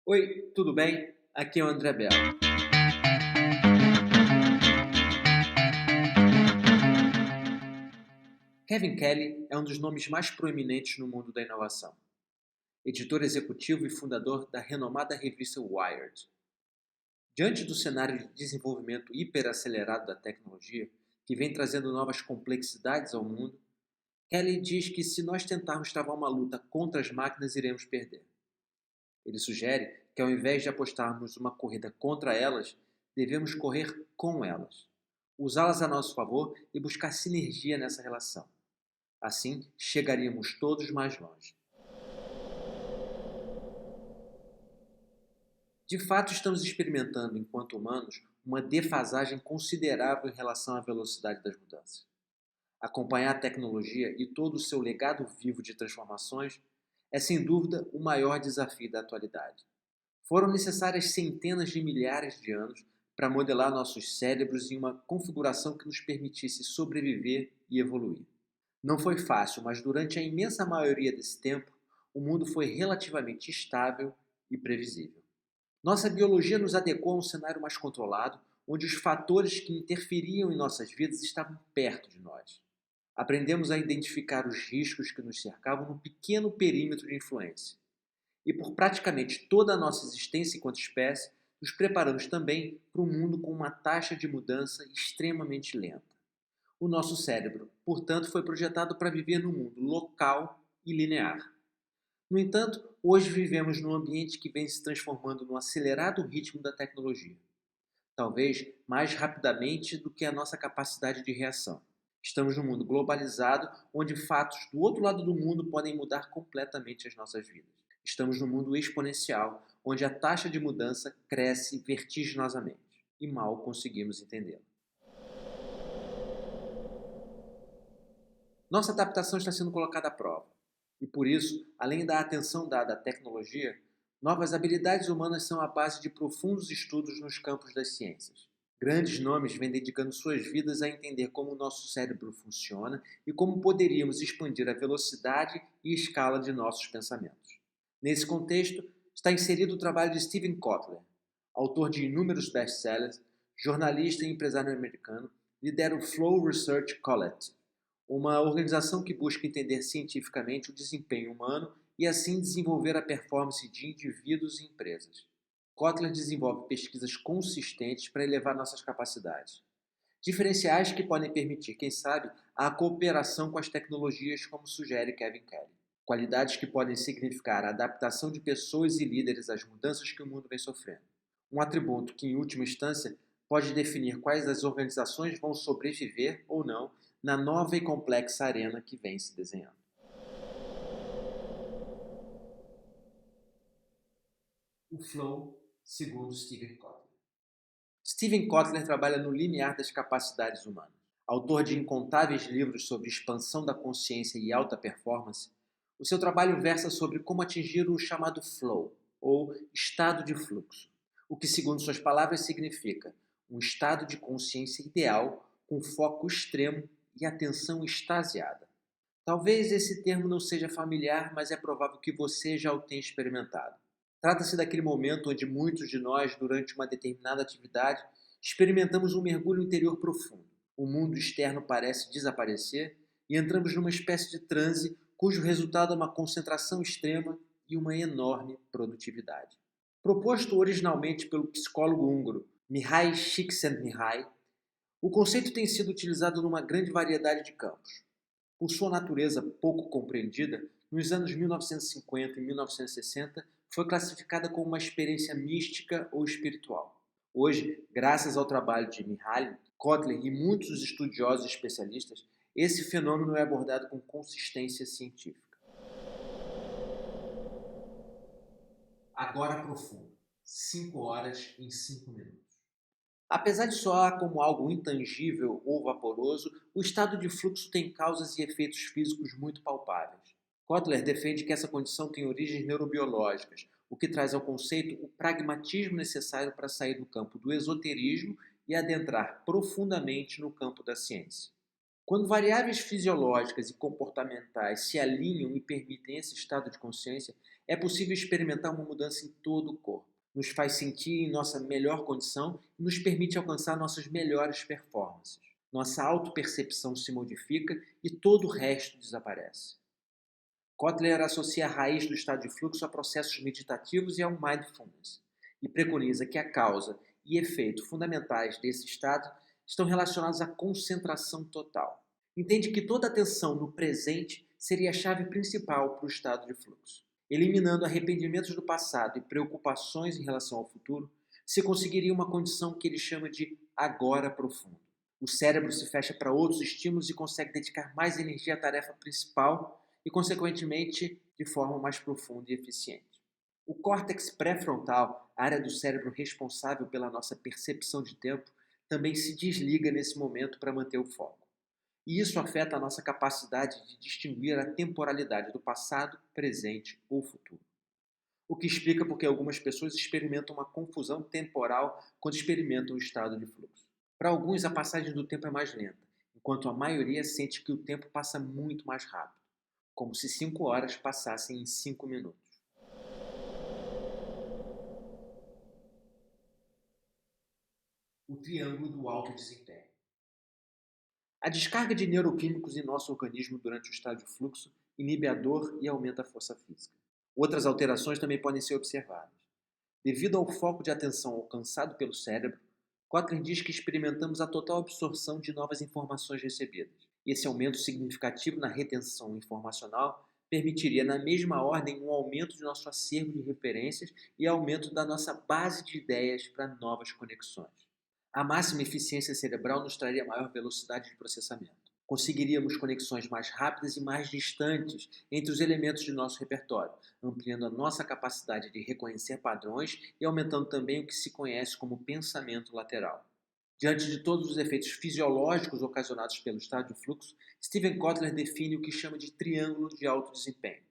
Oi, tudo bem? Aqui é o André Bello. Kevin Kelly é um dos nomes mais proeminentes no mundo da inovação. Editor executivo e fundador da renomada revista Wired. Diante do cenário de desenvolvimento hiperacelerado da tecnologia, que vem trazendo novas complexidades ao mundo, Kelly diz que se nós tentarmos travar uma luta contra as máquinas, iremos perder. Ele sugere que ao invés de apostarmos uma corrida contra elas, devemos correr com elas, usá-las a nosso favor e buscar sinergia nessa relação. Assim, chegaríamos todos mais longe. De fato, estamos experimentando, enquanto humanos, uma defasagem considerável em relação à velocidade das mudanças. Acompanhar a tecnologia e todo o seu legado vivo de transformações é, sem dúvida, o maior desafio da atualidade. Foram necessárias centenas de milhares de anos para modelar nossos cérebros em uma configuração que nos permitisse sobreviver e evoluir. Não foi fácil, mas durante a imensa maioria desse tempo, o mundo foi relativamente estável e previsível. Nossa biologia nos adequou a um cenário mais controlado, onde os fatores que interferiam em nossas vidas estavam perto de nós. Aprendemos a identificar os riscos que nos cercavam num pequeno perímetro de influência. E por praticamente toda a nossa existência enquanto espécie, nos preparamos também para um mundo com uma taxa de mudança extremamente lenta. O nosso cérebro, portanto, foi projetado para viver num mundo local e linear. No entanto, hoje vivemos num ambiente que vem se transformando no acelerado ritmo da tecnologia, talvez mais rapidamente do que a nossa capacidade de reação. Estamos num mundo globalizado, onde fatos do outro lado do mundo podem mudar completamente as nossas vidas. Estamos num mundo exponencial, onde a taxa de mudança cresce vertiginosamente e mal conseguimos entendê-la. Nossa adaptação está sendo colocada à prova. E por isso, além da atenção dada à tecnologia, novas habilidades humanas são a base de profundos estudos nos campos das ciências. Grandes nomes vêm dedicando suas vidas a entender como o nosso cérebro funciona e como poderíamos expandir a velocidade e escala de nossos pensamentos. Nesse contexto, está inserido o trabalho de Steven Kotler, autor de inúmeros best-sellers, jornalista e empresário americano, lidera o Flow Research Collective, uma organização que busca entender cientificamente o desempenho humano e assim desenvolver a performance de indivíduos e empresas. Kotler desenvolve pesquisas consistentes para elevar nossas capacidades. Diferenciais que podem permitir, quem sabe, a cooperação com as tecnologias, como sugere Kevin Kelly. Qualidades que podem significar a adaptação de pessoas e líderes às mudanças que o mundo vem sofrendo. Um atributo que, em última instância, pode definir quais das organizações vão sobreviver ou não na nova e complexa arena que vem se desenhando. O Flow, segundo Steven Kotler. Steven Kotler trabalha no limiar das capacidades humanas. Autor de incontáveis livros sobre expansão da consciência e alta performance, o seu trabalho versa sobre como atingir o chamado flow, ou estado de fluxo, o que, segundo suas palavras, significa um estado de consciência ideal com foco extremo e atenção extasiada. Talvez esse termo não seja familiar, mas é provável que você já o tenha experimentado. Trata-se daquele momento onde muitos de nós, durante uma determinada atividade, experimentamos um mergulho interior profundo. O mundo externo parece desaparecer e entramos numa espécie de transe cujo resultado é uma concentração extrema e uma enorme produtividade. Proposto originalmente pelo psicólogo húngaro Mihaly Csikszentmihalyi, o conceito tem sido utilizado numa grande variedade de campos. Por sua natureza pouco compreendida, nos anos 1950 e 1960, foi classificada como uma experiência mística ou espiritual. Hoje, graças ao trabalho de Mihaly, Kotler e muitos estudiosos e especialistas, esse fenômeno é abordado com consistência científica. Agora profundo. 5 horas em 5 minutos. Apesar de soar como algo intangível ou vaporoso, o estado de fluxo tem causas e efeitos físicos muito palpáveis. Kotler defende que essa condição tem origens neurobiológicas, o que traz ao conceito o pragmatismo necessário para sair do campo do esoterismo e adentrar profundamente no campo da ciência. Quando variáveis fisiológicas e comportamentais se alinham e permitem esse estado de consciência, é possível experimentar uma mudança em todo o corpo. Nos faz sentir em nossa melhor condição e nos permite alcançar nossas melhores performances. Nossa autopercepção se modifica e todo o resto desaparece. Kotler associa a raiz do estado de fluxo a processos meditativos e ao mindfulness, e preconiza que a causa e efeito fundamentais desse estado estão relacionados à concentração total. Entende que toda atenção no presente seria a chave principal para o estado de fluxo. Eliminando arrependimentos do passado e preocupações em relação ao futuro, se conseguiria uma condição que ele chama de agora profundo. O cérebro se fecha para outros estímulos e consegue dedicar mais energia à tarefa principal e, consequentemente, de forma mais profunda e eficiente. O córtex pré-frontal, a área do cérebro responsável pela nossa percepção de tempo, também se desliga nesse momento para manter o foco. E isso afeta a nossa capacidade de distinguir a temporalidade do passado, presente ou futuro. O que explica porque algumas pessoas experimentam uma confusão temporal quando experimentam o estado de fluxo. Para alguns, a passagem do tempo é mais lenta, enquanto a maioria sente que o tempo passa muito mais rápido, como se 5 horas passassem em 5 minutos. O triângulo do alto desempenho. A descarga de neuroquímicos em nosso organismo durante o estado de fluxo inibe a dor e aumenta a força física. Outras alterações também podem ser observadas. Devido ao foco de atenção alcançado pelo cérebro, Kotler diz que experimentamos a total absorção de novas informações recebidas. E esse aumento significativo na retenção informacional permitiria, na mesma ordem, um aumento de nosso acervo de referências e aumento da nossa base de ideias para novas conexões. A máxima eficiência cerebral nos traria maior velocidade de processamento. Conseguiríamos conexões mais rápidas e mais distantes entre os elementos de nosso repertório, ampliando a nossa capacidade de reconhecer padrões e aumentando também o que se conhece como pensamento lateral. Diante de todos os efeitos fisiológicos ocasionados pelo estado de fluxo, Steven Kotler define o que chama de triângulo de alto desempenho.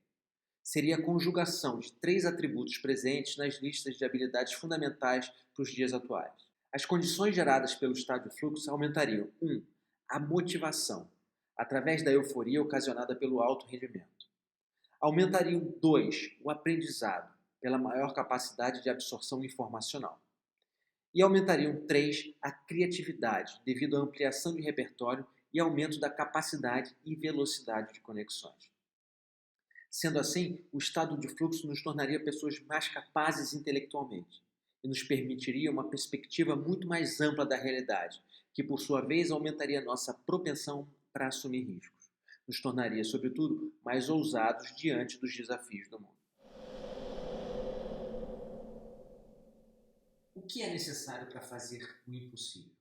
Seria a conjugação de 3 atributos presentes nas listas de habilidades fundamentais para os dias atuais. As condições geradas pelo estado de fluxo aumentariam 1. A motivação, através da euforia ocasionada pelo alto rendimento. Aumentariam 2. O aprendizado, pela maior capacidade de absorção informacional. E aumentariam 3. A criatividade, devido à ampliação de repertório e aumento da capacidade e velocidade de conexões. Sendo assim, o estado de fluxo nos tornaria pessoas mais capazes intelectualmente e nos permitiria uma perspectiva muito mais ampla da realidade, que por sua vez aumentaria nossa propensão para assumir riscos. Nos tornaria, sobretudo, mais ousados diante dos desafios do mundo. O que é necessário para fazer o impossível?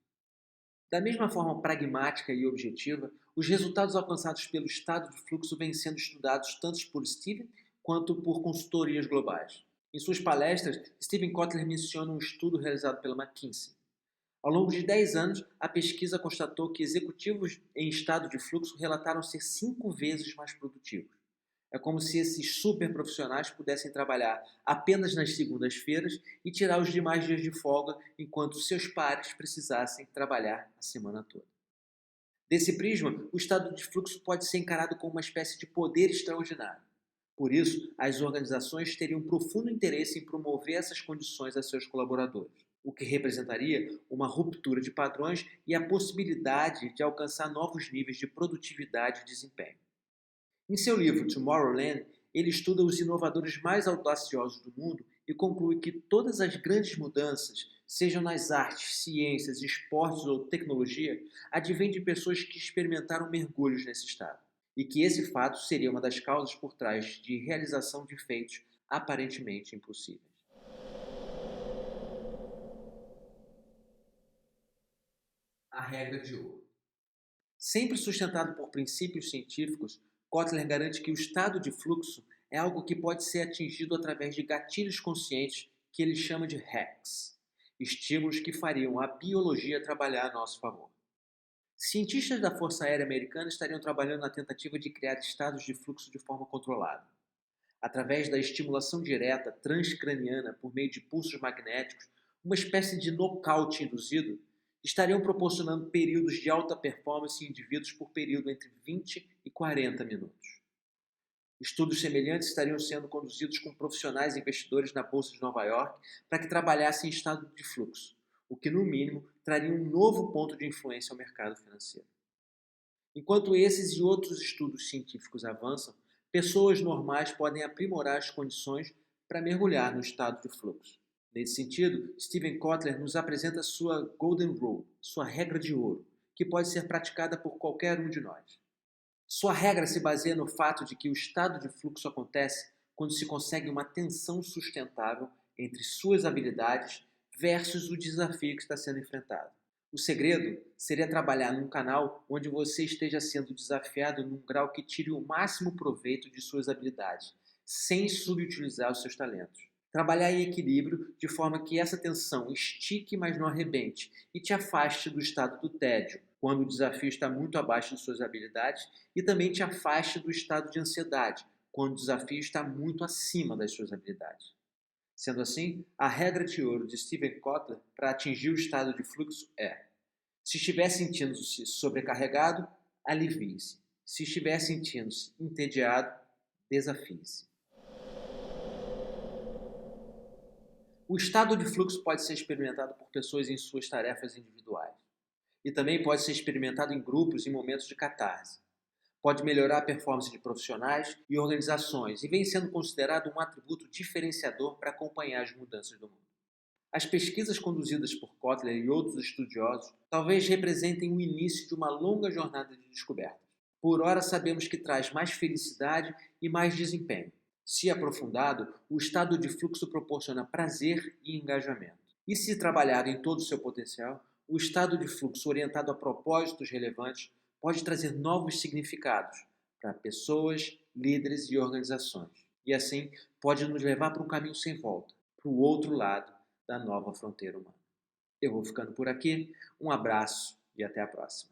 Da mesma forma pragmática e objetiva, os resultados alcançados pelo estado de fluxo vêm sendo estudados tanto por Steven quanto por consultorias globais. Em suas palestras, Steven Kotler menciona um estudo realizado pela McKinsey. Ao longo de 10 anos, a pesquisa constatou que executivos em estado de fluxo relataram ser 5 vezes mais produtivos. É como se esses super profissionais pudessem trabalhar apenas nas segundas-feiras e tirar os demais dias de folga, enquanto seus pares precisassem trabalhar a semana toda. Desse prisma, o estado de fluxo pode ser encarado como uma espécie de poder extraordinário. Por isso, as organizações teriam profundo interesse em promover essas condições a seus colaboradores, o que representaria uma ruptura de padrões e a possibilidade de alcançar novos níveis de produtividade e desempenho. Em seu livro Tomorrowland, ele estuda os inovadores mais audaciosos do mundo e conclui que todas as grandes mudanças, sejam nas artes, ciências, esportes ou tecnologia, advêm de pessoas que experimentaram mergulhos nesse estado, e que esse fato seria uma das causas por trás de realização de feitos aparentemente impossíveis. A regra de ouro. Sempre sustentado por princípios científicos, Kotler garante que o estado de fluxo é algo que pode ser atingido através de gatilhos conscientes que ele chama de hacks, estímulos que fariam a biologia trabalhar a nosso favor. Cientistas da Força Aérea Americana estariam trabalhando na tentativa de criar estados de fluxo de forma controlada. Através da estimulação direta transcraniana por meio de pulsos magnéticos, uma espécie de nocaute induzido, estariam proporcionando períodos de alta performance em indivíduos por período entre 20 e 40 minutos. Estudos semelhantes estariam sendo conduzidos com profissionais e investidores na Bolsa de Nova York para que trabalhassem em estado de fluxo, o que, no mínimo, traria um novo ponto de influência ao mercado financeiro. Enquanto esses e outros estudos científicos avançam, pessoas normais podem aprimorar as condições para mergulhar no estado de fluxo. Nesse sentido, Steven Kotler nos apresenta sua Golden Rule, sua regra de ouro, que pode ser praticada por qualquer um de nós. Sua regra se baseia no fato de que o estado de fluxo acontece quando se consegue uma tensão sustentável entre suas habilidades versus o desafio que está sendo enfrentado. O segredo seria trabalhar num canal onde você esteja sendo desafiado num grau que tire o máximo proveito de suas habilidades, sem subutilizar os seus talentos. Trabalhar em equilíbrio de forma que essa tensão estique, mas não arrebente, e te afaste do estado do tédio, quando o desafio está muito abaixo de suas habilidades, e também te afaste do estado de ansiedade, quando o desafio está muito acima das suas habilidades. Sendo assim, a regra de ouro de Steven Kotler para atingir o estado de fluxo é: se estiver sentindo-se sobrecarregado, alivie-se. Se estiver sentindo-se entediado, desafie-se. O estado de fluxo pode ser experimentado por pessoas em suas tarefas individuais. E também pode ser experimentado em grupos em momentos de catarse. Pode melhorar a performance de profissionais e organizações e vem sendo considerado um atributo diferenciador para acompanhar as mudanças do mundo. As pesquisas conduzidas por Kotler e outros estudiosos talvez representem o início de uma longa jornada de descobertas. Por ora sabemos que traz mais felicidade e mais desempenho. Se aprofundado, o estado de fluxo proporciona prazer e engajamento. E se trabalhado em todo o seu potencial, o estado de fluxo orientado a propósitos relevantes pode trazer novos significados para pessoas, líderes e organizações. E assim, pode nos levar para um caminho sem volta, para o outro lado da nova fronteira humana. Eu vou ficando por aqui, um abraço e até a próxima.